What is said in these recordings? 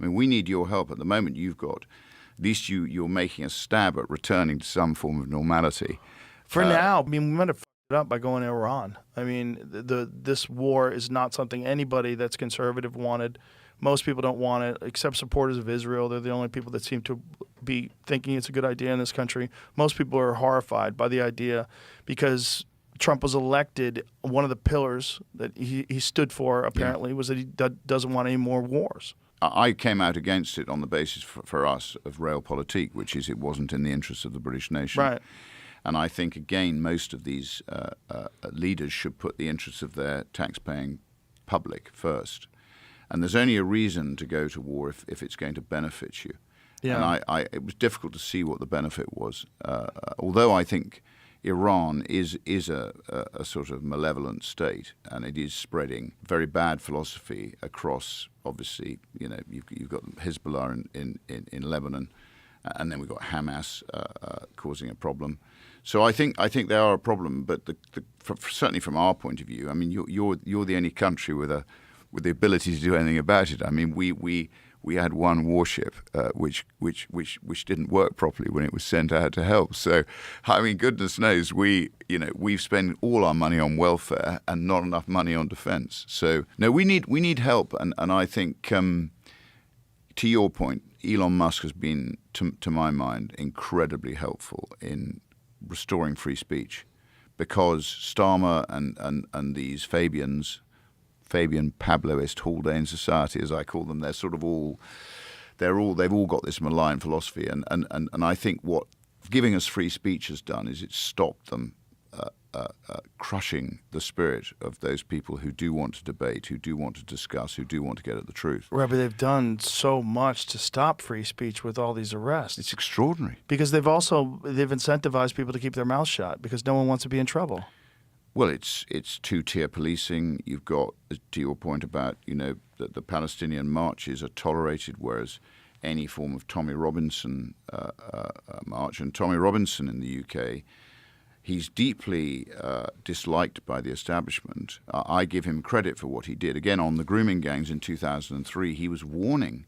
I mean, we need your help. At the moment, at least you're making a stab at returning to some form of normality. For now, I mean, we might have fucked it up by going to Iran. I mean, this war is not something anybody that's conservative wanted. Most people don't want it, except supporters of Israel. They're the only people that seem to be thinking it's a good idea in this country. Most people are horrified by the idea because Trump was elected. One of the pillars that he stood for, apparently, was that he doesn't want any more wars. I came out against it on the basis for us of realpolitik, which is it wasn't in the interest of the British nation. Right. And I think, again, most of these leaders should put the interests of their tax-paying public first. And there's only a reason to go to war if it's going to benefit you. Yeah. And it was difficult to see what the benefit was. Although I think Iran is a sort of malevolent state, and it is spreading very bad philosophy across. Obviously, you've got Hezbollah in Lebanon, and then we've got Hamas causing a problem. So I think they are a problem, but certainly from our point of view, I mean, you're the only country with the ability to do anything about it. I mean, we had one warship which didn't work properly when it was sent out to help. So, I mean, goodness knows we've spent all our money on welfare and not enough money on defence. So no, we need help, and I think to your point, Elon Musk has been, to my mind, incredibly helpful in restoring free speech, because Starmer and these Fabian Pabloist Haldane society, as I call them, they've all got this malign philosophy, and I think what giving us free speech has done is it's stopped them crushing the spirit of those people who do want to debate, who do want to discuss, who do want to get at the truth. Right, but they've done so much to stop free speech with all these arrests. It's extraordinary. Because they've incentivized people to keep their mouths shut because no one wants to be in trouble. Well, it's two-tier policing. You've got, to your point about, that the Palestinian marches are tolerated, whereas any form of Tommy Robinson march, and Tommy Robinson in the UK, he's deeply disliked by the establishment. I give him credit for what he did. Again, on the grooming gangs in 2003, he was warning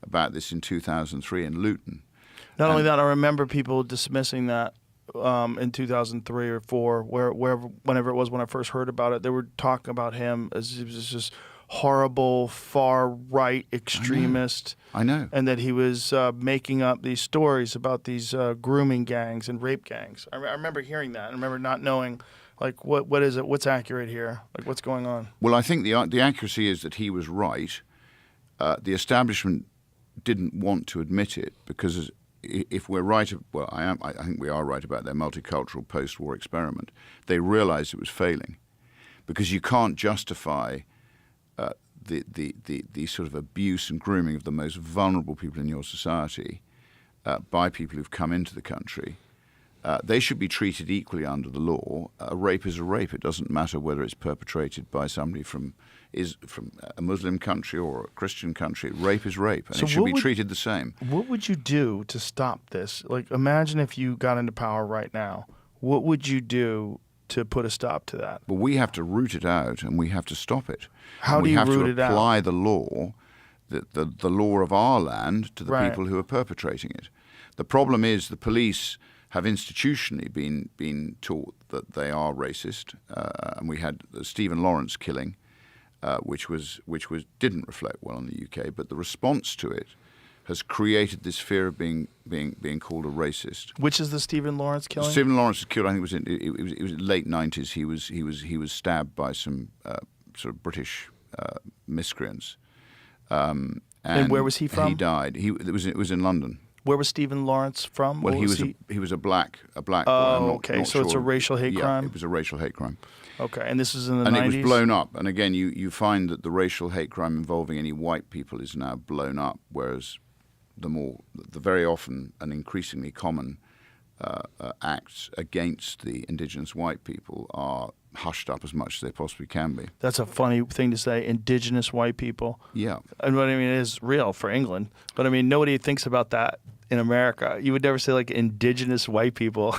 about this in 2003 in Luton. Not only that, I remember people dismissing that in 2003 or 4, whenever it was when I first heard about it, they were talking about him as he was just horrible far-right extremist. I know. And that he was making up these stories about these grooming gangs and rape gangs. I remember hearing that. I remember not knowing, like, what is it? What's accurate here? Like, what's going on? Well, I think the accuracy is that he was right. The establishment didn't want to admit it because if we're right, well, I think we are right about their multicultural post-war experiment. They realized it was failing because you can't justify the sort of abuse and grooming of the most vulnerable people in your society by people who've come into the country. They should be treated equally under the law. A rape is a rape. It doesn't matter whether it's perpetrated by somebody from a Muslim country or a Christian country. Rape is rape, and it should be treated the same. What would you do to stop this? Like, imagine if you got into power right now. What would you do to put a stop to that? Well, we have to root it out, and we have to stop it. How do you root it out? We have to apply the law, the law of our land, to the people who are perpetrating it. The problem is the police have institutionally been taught that they are racist, and we had the Stephen Lawrence killing, which didn't reflect well in the UK, but the response to it has created this fear of being called a racist. Which is the Stephen Lawrence killing? Stephen Lawrence was killed. I think it was late 90s. He was stabbed by some sort of British miscreants. And where was he from? He died. It was in London. Where was Stephen Lawrence from? Well, he was a black boy. Oh, okay. So it's a racial hate crime? Yeah, it was a racial hate crime. Okay, and this is in the 90s? And it was blown up. And again, you find that the racial hate crime involving any white people is now blown up, whereas the very often and increasingly common acts against the indigenous white people are hushed up as much as they possibly can be. That's a funny thing to say, indigenous white people. Yeah. And what I mean, it is real for England. But I mean, nobody thinks about that in America. You would never say, like, indigenous white people.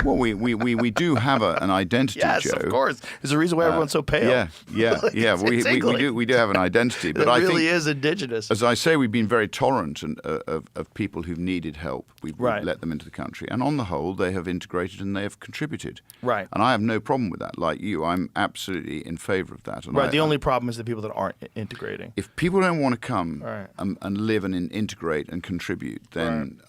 Well, we do have an identity, Yes, Joe. of course. There's a reason why everyone's so pale. Yeah. We do have an identity, but I really think is indigenous. as I say, we've been very tolerant of people who've needed help. We've let them into the country, and on the whole, they have integrated and they have contributed. Right. And I have no problem with that. Like you, I'm absolutely in favour of that. And Right. The only problem is the people that aren't integrating. If people don't want to come and live and integrate and contribute, then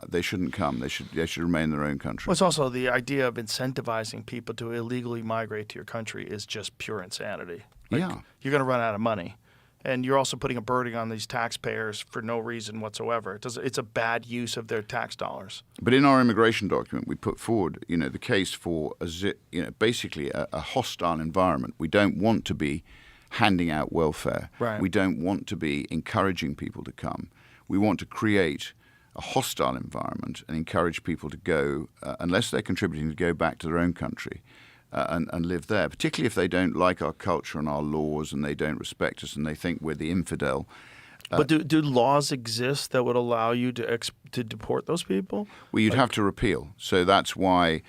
they shouldn't come. They should remain in their own country. Well, it's also the idea of incentivizing people to illegally migrate to your country is just pure insanity. You're going to run out of money. And you're also putting a burden on these taxpayers for no reason whatsoever. It's a bad use of their tax dollars. But in our immigration document, we put forward, the case for basically a hostile environment. We don't want to be handing out welfare. Right. We don't want to be encouraging people to come. We want to create a hostile environment and encourage people to go, unless they're contributing, to go back to their own country. And live there, particularly if they don't like our culture and our laws and they don't respect us and they think we're the infidel. But do laws exist that would allow you to deport those people? Well, you'd have to repeal. So that's why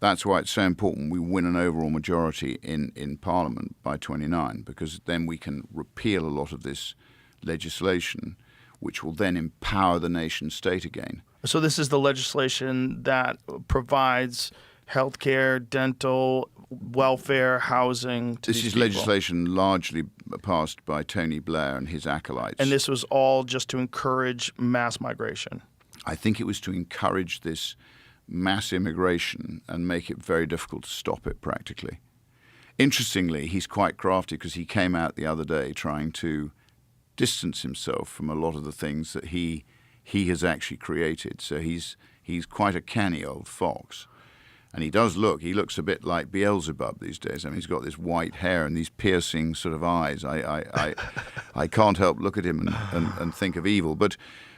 it's so important we win an overall majority in Parliament by 29, because then we can repeal a lot of this legislation, which will then empower the nation state again. So this is the legislation that provides healthcare, dental, welfare, housing to This these is people. legislation largely passed by Tony Blair and his acolytes. And this was all just to encourage mass migration. I think it was to encourage this mass immigration and make it very difficult to stop it practically. Interestingly, he's quite crafty because he came out the other day trying to distance himself from a lot of the things that he has actually created. So he's quite a canny old fox. And he looks a bit like Beelzebub these days. I mean, he's got this white hair and these piercing sort of eyes. I can't help look at him and think of evil. But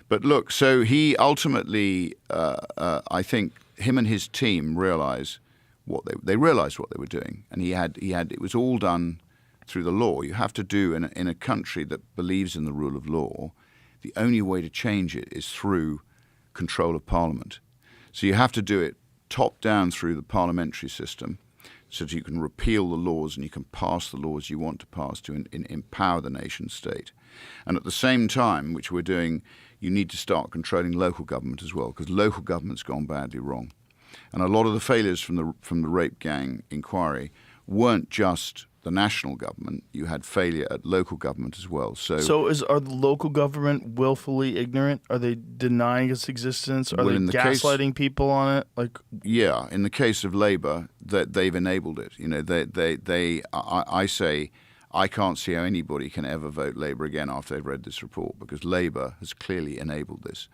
look, so he ultimately, I think him and his team realized what they realized what they were doing. And it was all done through the law. You have to do in a country that believes in the rule of law, the only way to change it is through control of Parliament. So you have to do it top down through the parliamentary system so that you can repeal the laws and you can pass the laws you want to pass to empower the nation state. And at the same time, which we're doing, you need to start controlling local government as well, because local government's gone badly wrong. And a lot of the failures from the rape gang inquiry weren't just the national government. You had failure at local government as well. So are the local government willfully ignorant? Are they denying its existence? Are they gaslighting people on it? Yeah, in the case of Labour, they've enabled it. I say I can't see how anybody can ever vote Labour again after they've read this report, because Labour has clearly enabled this,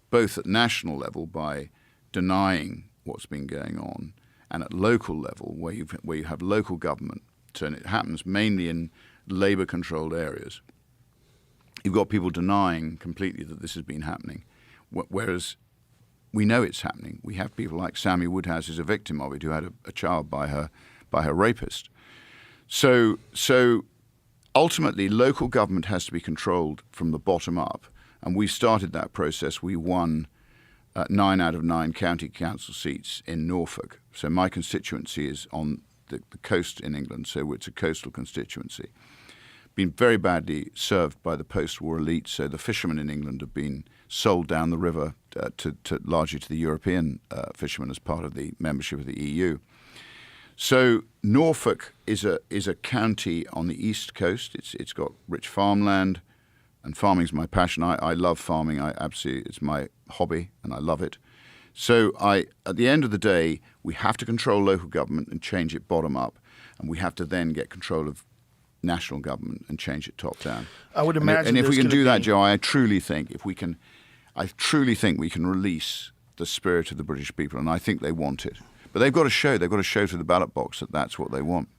both at national level by denying what's been going on, and at local level where you have local government. So it happens mainly in Labour-controlled areas. You've got people denying completely that this has been happening, whereas we know it's happening. We have people like Sammy Woodhouse, who's a victim of it, who had a child by her rapist. So ultimately, local government has to be controlled from the bottom up, and we started that process. We won 9 out of 9 county council seats in Norfolk. So my constituency is on the coast in England, so it's a coastal constituency. Been very badly served by the post-war elite, so the fishermen in England have been sold down the river largely to the European fishermen as part of the membership of the EU. So Norfolk is a county on the east coast. It's got rich farmland, and farming's my passion. I love farming. It's my hobby, and I love it. So at the end of the day, we have to control local government and change it bottom up, and we have to then get control of national government and change it top down. I would imagine. And if we can do that, Joe, I truly think we can release the spirit of the British people, and I think they want it. But they've got to show to the ballot box that that's what they want.